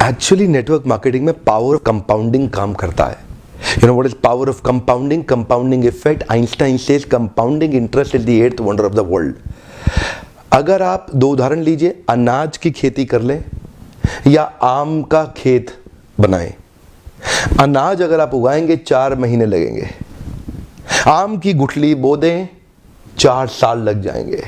Actually network marketing में power of compounding काम करता है। You know what is power of compounding? Compounding effect. Einstein says compounding interest is the eighth wonder of the world. अगर आप दो उदाहरण लीजिए, अनाज की खेती कर लें या आम का खेत बनाएं। अनाज अगर आप उगाएंगे 4 महीने लगेंगे, आम की गुठली बो दें 4 साल लग जाएंगे।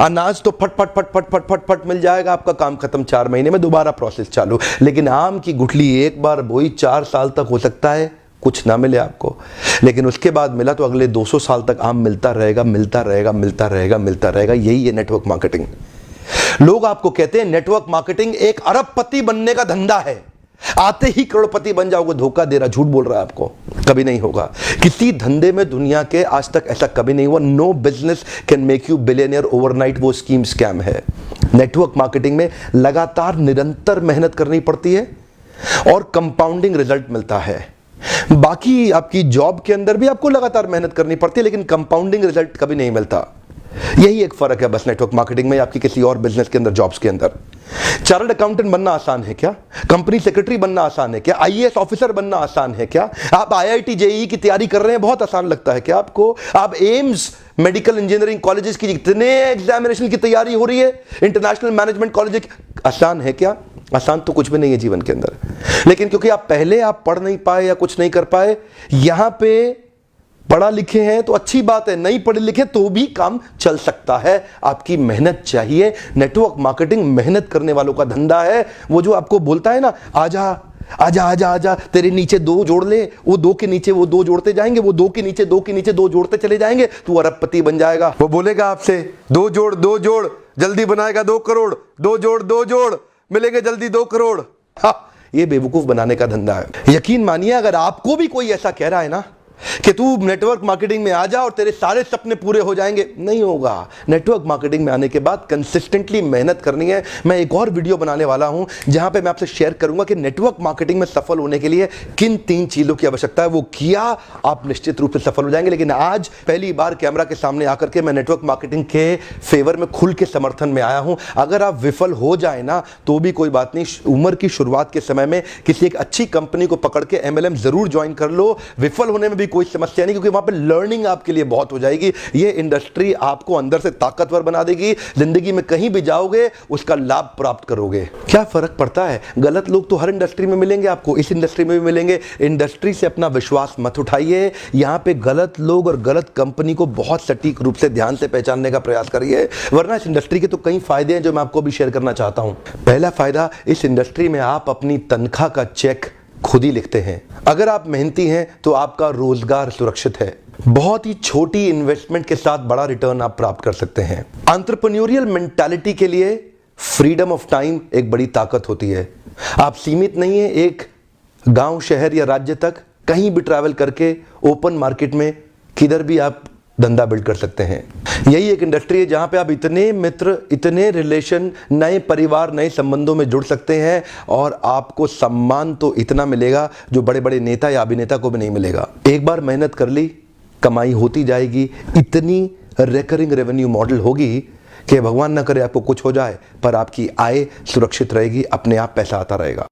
अनाज तो फट फट फट फट फट फट फट मिल जाएगा, आपका काम खत्म 4 महीने में, दोबारा प्रोसेस चालू। लेकिन आम की गुठली एक बार बोई 4 साल तक हो सकता है कुछ ना मिले आपको, लेकिन उसके बाद मिला तो अगले 200 साल तक आम मिलता रहेगा, मिलता रहेगा, मिलता रहेगा, मिलता रहेगा। यही है नेटवर्क मार्केटिंग। लोग आपको कहते हैं नेटवर्क मार्केटिंग एक अरबपति बनने का धंधा है, आते ही करोड़पति बन जाओगे। धोखा दे रहा, झूठ बोल रहा है आपको, कभी नहीं होगा। किसी धंधे में दुनिया के आज तक ऐसा कभी नहीं हुआ। No business can make you billionaire overnight, वो स्कीम स्कैम है। नेटवर्क मार्केटिंग में लगातार निरंतर मेहनत करनी पड़ती है और कंपाउंडिंग रिजल्ट मिलता है। बाकी आपकी जॉब के अंदर भी आपको लगातार मेहनत करनी पड़ती है, लेकिन कंपाउंडिंग रिजल्ट कभी नहीं मिलता। यही एक फर्क है बस नेटवर्क मार्केटिंग में आपकी किसी और बिजनेस के अंदर, जॉब्स के अंदर। चार्टर्ड अकाउंटेंट बनना आसान है क्या? कंपनी सेक्रेटरी बनना आसान है क्या? आईएएस ऑफिसर बनना आसान है क्या? आप आईआईटी जेईई की तैयारी कर रहे हैं, बहुत आसान लगता है क्या आपको? आप एम्स मेडिकल इंजीनियरिंग कॉलेजेस की इतने एग्जामिनेशन की तैयारी हो रही है, इंटरनेशनल मैनेजमेंट कॉलेज, आसान है क्या? आसान तो कुछ भी नहीं है जीवन के अंदर। लेकिन क्योंकि आप पहले पढ़ नहीं पाए या कुछ नहीं कर पाए, यहां पे पढ़ा लिखे हैं तो अच्छी बात है, नहीं पढ़े लिखे तो भी काम चल सकता है। आपकी मेहनत चाहिए। नेटवर्क मार्केटिंग मेहनत करने वालों का धंधा है। वो जो आपको बोलता है ना, आजा आजा आजा आजा, तेरे नीचे 2 जोड़ ले, वो 2 के नीचे वो 2 जोड़ते जाएंगे, वो 2 के नीचे 2 के नीचे 2 जोड़ते चले जाएंगे, तू अरबपति बन जाएगा। वो बोलेगा आपसे 2 जोड़ 2 जोड़, जल्दी बनाएगा 2 करोड़, 2 जोड़ 2 जोड़, मिलेंगे जल्दी 2 करोड़। हाँ, ये बेवकूफ बनाने का धंधा है। यकीन मानिए, अगर आपको भी कोई ऐसा कह रहा है ना कि तू नेटवर्क मार्केटिंग में आ जा और तेरे सारे सपने पूरे हो जाएंगे, नहीं होगा। नेटवर्क मार्केटिंग में आने के बाद कंसिस्टेंटली मेहनत करनी है। मैं एक और वीडियो बनाने वाला हूं जहां पे मैं आपसे शेयर करूंगा कि नेटवर्क मार्केटिंग में सफल होने के लिए किन 3 चीजों की आवश्यकता है। वो किया आप निश्चित रूप से सफल हो जाएंगे। लेकिन आज पहली बार कैमरा के सामने आकर के मैं नेटवर्क मार्केटिंग के फेवर में खुल के समर्थन में आया हूं। अगर आप विफल हो जाए ना तो भी कोई बात नहीं, उम्र की शुरुआत के समय में किसी एक अच्छी कंपनी को पकड़ के MLM जरूर ज्वाइन कर लो। विफल होने में भी कोई समस्या नहीं, क्योंकि वहां पे लर्निंग आपके लिए बहुत हो जाएगी। ये इंडस्ट्री आपको अंदर से ताकतवर बना देगी। जिंदगी में कहीं भी जाओगे उसका लाभ प्राप्त करोगे। क्या फर्क पड़ता है? गलत लोग तो हर इंडस्ट्री में मिलेंगे आपको, इस इंडस्ट्री में भी मिलेंगे। इंडस्ट्री से अपना विश्वास मत उठाइए। यहां पे गलत लोग और गलत कंपनी को बहुत सटीक रूप से ध्यान से पहचानने का प्रयास करिए, वरना इस इंडस्ट्री के तो कई फायदे हैं जो मैं आपको भी शेयर करना चाहता हूं। पहला फायदा, इस इंडस्ट्री में आप अपनी तनख्वाह का चेक खुद ही लिखते हैं। अगर आप मेहनती हैं तो आपका रोजगार सुरक्षित है। बहुत ही छोटी इन्वेस्टमेंट के साथ बड़ा रिटर्न आप प्राप्त कर सकते हैं। एंटरप्रेन्योरियल मेंटालिटी के लिए फ्रीडम ऑफ टाइम एक बड़ी ताकत होती है। आप सीमित नहीं है एक गांव, शहर या राज्य तक, कहीं भी ट्रैवल करके ओपन मार्केट में किधर भी आप धंधा बिल्ड कर सकते हैं। यही एक इंडस्ट्री है जहां पे आप इतने मित्र, इतने रिलेशन, नए परिवार, नए संबंधों में जुड़ सकते हैं और आपको सम्मान तो इतना मिलेगा जो बड़े बड़े नेता या अभिनेता को भी नहीं मिलेगा। एक बार मेहनत कर ली, कमाई होती जाएगी। इतनी रिकरिंग रेवेन्यू मॉडल होगी कि भगवान ना करे आपको कुछ हो जाए, पर आपकी आय सुरक्षित रहेगी, अपने आप पैसा आता रहेगा।